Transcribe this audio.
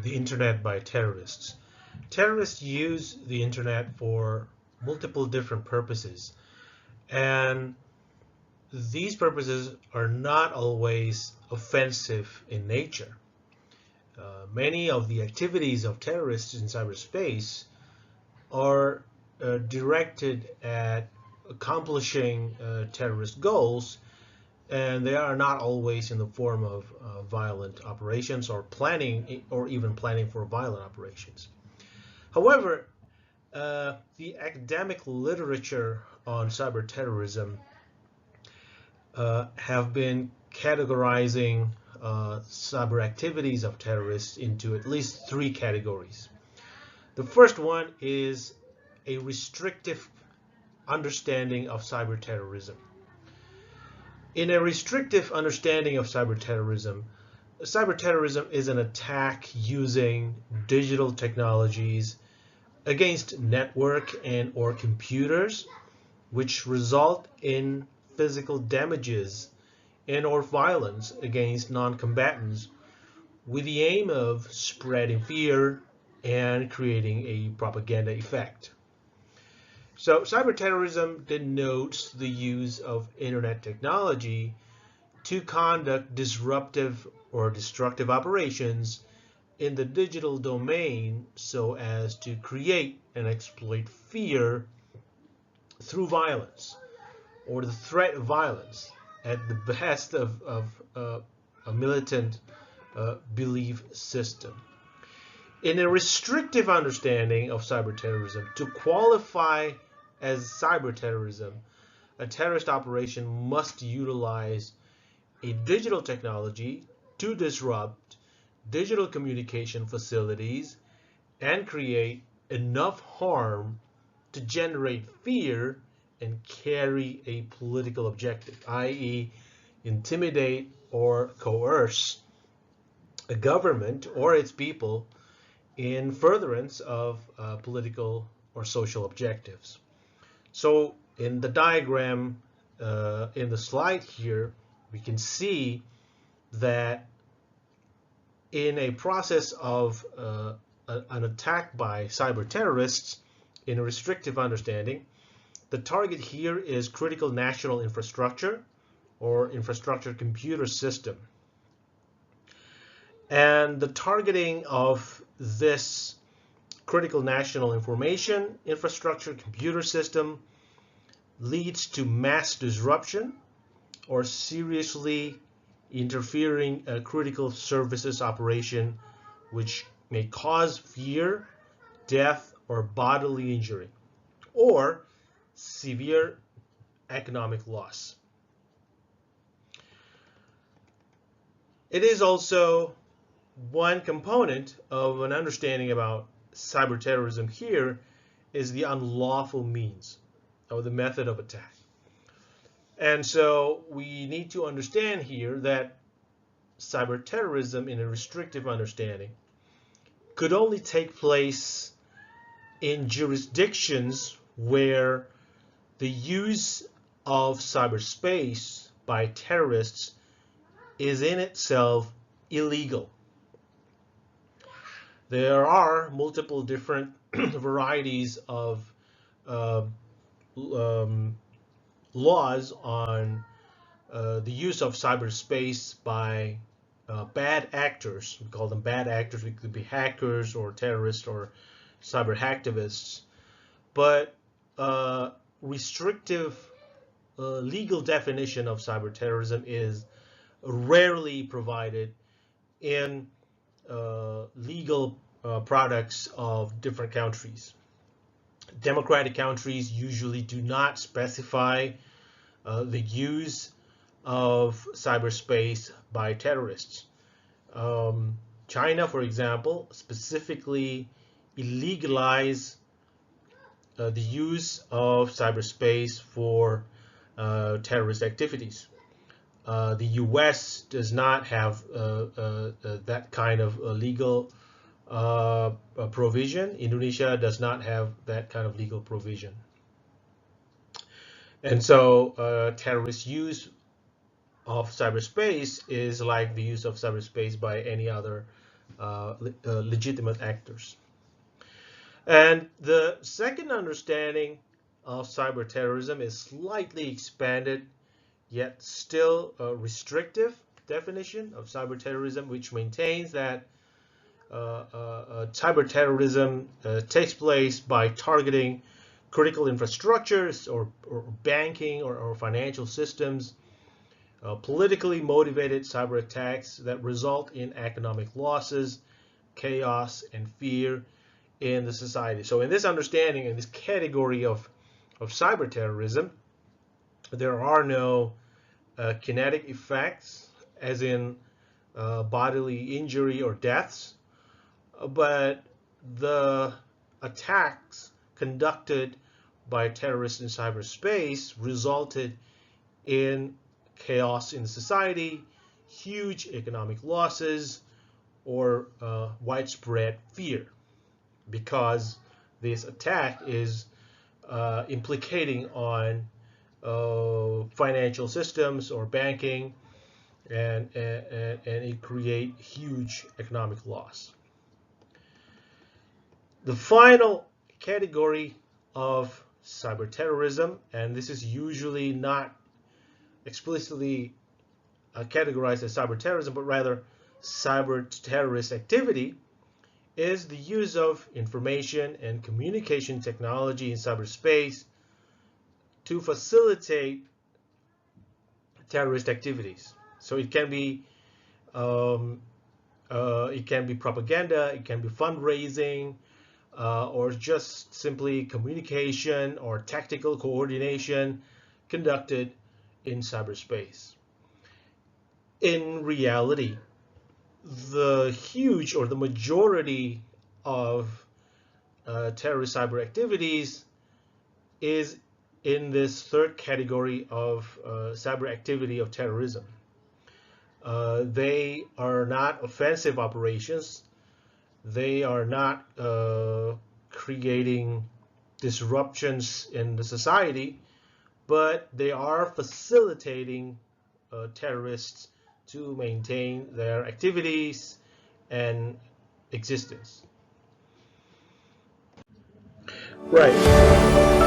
the internet by terrorists. Terrorists use the internet for multiple different purposes, and these purposes are not always offensive in nature. Many of the activities of terrorists in cyberspace are directed at accomplishing terrorist goals, and they are not always in the form of violent operations or planning or even planning for violent operations. However, the academic literature on cyber terrorism have been categorizing cyber activities of terrorists into at least three categories. The first one is a restrictive understanding of cyber terrorism. In a restrictive understanding of cyber terrorism is an attack using digital technologies against network and or computers, which result in physical damages and or violence against non-combatants with the aim of spreading fear and creating a propaganda effect. So cyberterrorism denotes the use of internet technology to conduct disruptive or destructive operations in the digital domain so as to create and exploit fear through violence or the threat of violence at the behest of a militant belief system. In a restrictive understanding of cyberterrorism, to qualify as cyberterrorism, a terrorist operation must utilize a digital technology to disrupt digital communication facilities and create enough harm to generate fear and carry a political objective, i.e., intimidate or coerce a government or its people in furtherance of political or social objectives. So in the diagram in the slide here, we can see that in a process of an attack by cyber terrorists in a restrictive understanding, the target here is critical national infrastructure or infrastructure computer system. And the targeting of this critical national information infrastructure computer system leads to mass disruption or seriously interfering a critical services operation, which may cause fear, death, or bodily injury, or severe economic loss. It is also one component of an understanding about cyber terrorism here is the unlawful means or the method of attack. And so we need to understand here that cyber terrorism in a restrictive understanding could only take place in jurisdictions where the use of cyberspace by terrorists is in itself illegal. There are multiple different varieties of laws on the use of cyberspace by bad actors. We call them bad actors. We could be hackers or terrorists or cyber hacktivists. But restrictive legal definition of cyber terrorism is rarely provided in legal products of different countries. Democratic countries usually do not specify the use of cyberspace by terrorists. China, for example, specifically illegalized the use of cyberspace for terrorist activities. The US does not have that kind of legal provision. Indonesia does not have that kind of legal provision. And so terrorist use of cyberspace is like the use of cyberspace by any other legitimate actors. And the second understanding of cyber terrorism is slightly expanded, yet still a restrictive definition of cyber terrorism, which maintains that cyber terrorism takes place by targeting critical infrastructures or banking or financial systems, politically motivated cyber attacks that result in economic losses, chaos, and fear in the society. So in this understanding, in this category of cyber terrorism, there are no kinetic effects, as in bodily injury or deaths, but the attacks conducted by terrorists in cyberspace resulted in chaos in society, huge economic losses, or widespread fear, because this attack is implicating on financial systems or banking, and it create huge economic loss. The final category of cyber terrorism, and this is usually not explicitly categorized as cyber terrorism, but rather cyber terrorist activity, is the use of information and communication technology in cyberspace to facilitate terrorist activities. So it can be propaganda, it can be fundraising, or just simply communication or tactical coordination conducted in cyberspace. In reality, the huge or the majority of terrorist cyber activities is in this third category of cyber activity of terrorism. They are not offensive operations. They are not creating disruptions in the society, but they are facilitating terrorists to maintain their activities and existence. Right.